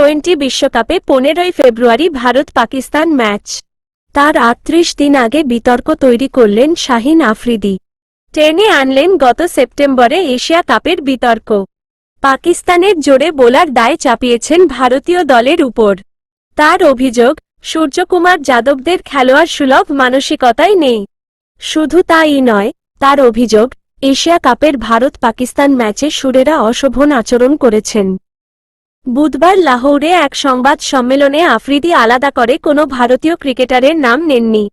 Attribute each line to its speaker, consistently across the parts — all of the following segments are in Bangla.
Speaker 1: টি-20 বিশ্বকাপে 15ই ফেব্রুয়ারি ভারত পাকিস্তান ম্যাচ। তার 38 দিন আগে বিতর্ক তৈরি করলেন শাহিন আফ্রিদি। টেনে আনলেন গত সেপ্টেম্বরে এশিয়া কাপের বিতর্ক। পাকিস্তানের জোরে বোলার দায় চাপিয়েছেন ভারতীয় দলের উপর। তার অভিযোগ, সূর্যকুমার যাদবদের খেলোয়াড় সুলভ মানসিকতাই নেই। শুধু তাই নয়, তার অভিযোগ, এশিয়া কাপের ভারত পাকিস্তান ম্যাচে সুরেরা অশোভন আচরণ করেছেন। বুধবার লাহোরে এক সংবাদ সম্মেলনে আফ্রিদি আলাদা করে কোনো ভারতীয় ক্রিকেটারের নাম নেননি।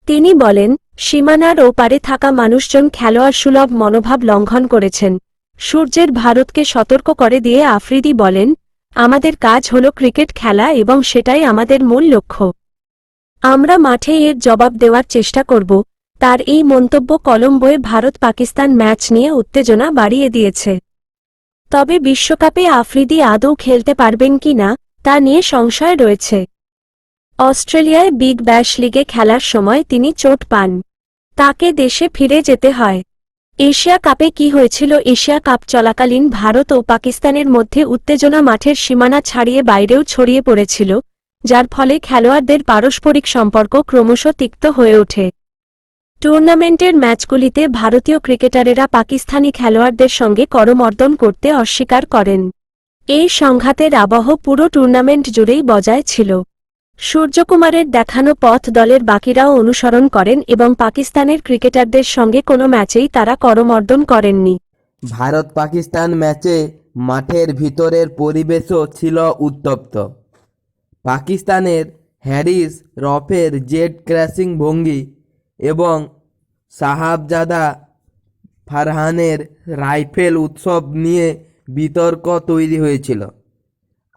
Speaker 1: তিনি বলেন, সীমানার ওপারে থাকা মানুষজন খেলোয়াড় সুলভ মনোভাব লঙ্ঘন করেছেন। সূর্যের ভারতকে সতর্ক করে দিয়ে আফ্রিদি বলেন, আমাদের কাজ হল ক্রিকেট খেলা এবং সেটাই আমাদের মূল লক্ষ্য। আমরা মাঠে এর জবাব দেওয়ার চেষ্টা করব। তার এই মন্তব্য কলম্বোয় ভারত পাকিস্তান ম্যাচ নিয়ে উত্তেজনা বাড়িয়ে দিয়েছে। তবে বিশ্বকাপে আফ্রিদি আদৌ খেলতে পারবেন কিনা তা নিয়ে সংশয় রয়েছে। অস্ট্রেলিয়ায় বিগ ব্যাশ লিগে খেলার সময় তিনি চোট পান। তাকে দেশে ফিরে যেতে হয়। এশিয়া কাপে কি হয়েছিল? এশিয়া কাপ চলাকালীন ভারত ও পাকিস্তানের মধ্যে উত্তেজনা মাঠের সীমানা ছাড়িয়ে বাইরেও ছড়িয়ে পড়েছিল, যার ফলে খেলোয়াড়দের পারস্পরিক সম্পর্ক ক্রমশ তিক্ত হয়ে ওঠে। টুর্নামেন্টের ম্যাচগুলিতে ভারতীয় ক্রিকেটারেরা পাকিস্তানি খেলোয়াড়দের সঙ্গে করমর্দন করতে অস্বীকার করেন। এই সংঘাতের আবহ পুরো টুর্নামেন্ট জুড়েই বজায় ছিল। সূর্যকুমারের দেখানো পথ দলের বাকিরাও অনুসরণ করেন এবং পাকিস্তানের ক্রিকেটারদের সঙ্গে কোনো ম্যাচেই তারা করমর্দন করেননি।
Speaker 2: ভারত পাকিস্তান ম্যাচে মাঠের ভিতরের পরিবেশও ছিল উত্তপ্ত। পাকিস্তানের হ্যারিস রফের জেট ক্র্যাশিং ভঙ্গি এবং সাহাবজাদা ফারহানের রাইফেল উৎসব নিয়ে বিতর্ক তৈরি হয়েছিল।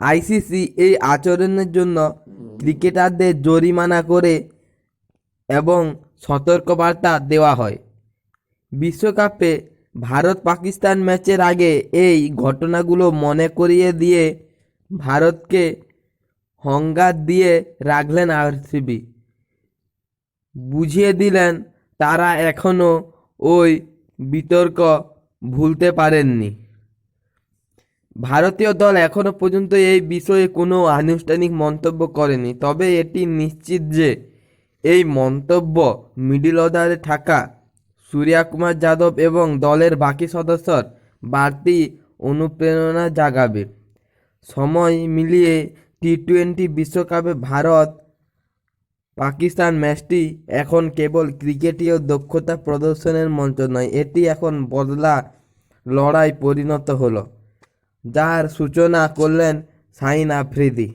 Speaker 2: আইসিসি এই আচরণের জন্য ক্রিকেটারদের জরিমানা করে এবং সতর্কবার্তা দেওয়া হয়। বিশ্বকাপে ভারত পাকিস্তান ম্যাচের আগে এই ঘটনাগুলো মনে করিয়ে দিয়ে ভারতকে সংজ্ঞা দিয়ে রাখলেন আরসিবি। বুঝিয়ে দিলেন তারা এখনও ওই বিতর্ক ভুলতে পারেননি। ভারতীয় দল এখনও পর্যন্ত এই বিষয়ে কোনো আনুষ্ঠানিক মন্তব্য করেনি, তবে এটি নিশ্চিত যে এই মন্তব্য মিডল অর্ডারে থাকা সূর্যকুমার যাদব এবং দলের বাকি সদস্যর বাড়তি অনুপ্রেরণা জাগাবে। সময় মিলিয়ে টি-20 বিশ্বকাপে ভারত পাকিস্তান ম্যাচটি এখন কেবল ক্রিকেটীয় দক্ষতা প্রদর্শনের মঞ্চ নয়, এটি এখন বদলা লড়াই পরিণত হলো, যার সূচনা করলেন শাহিন আফ্রিদি।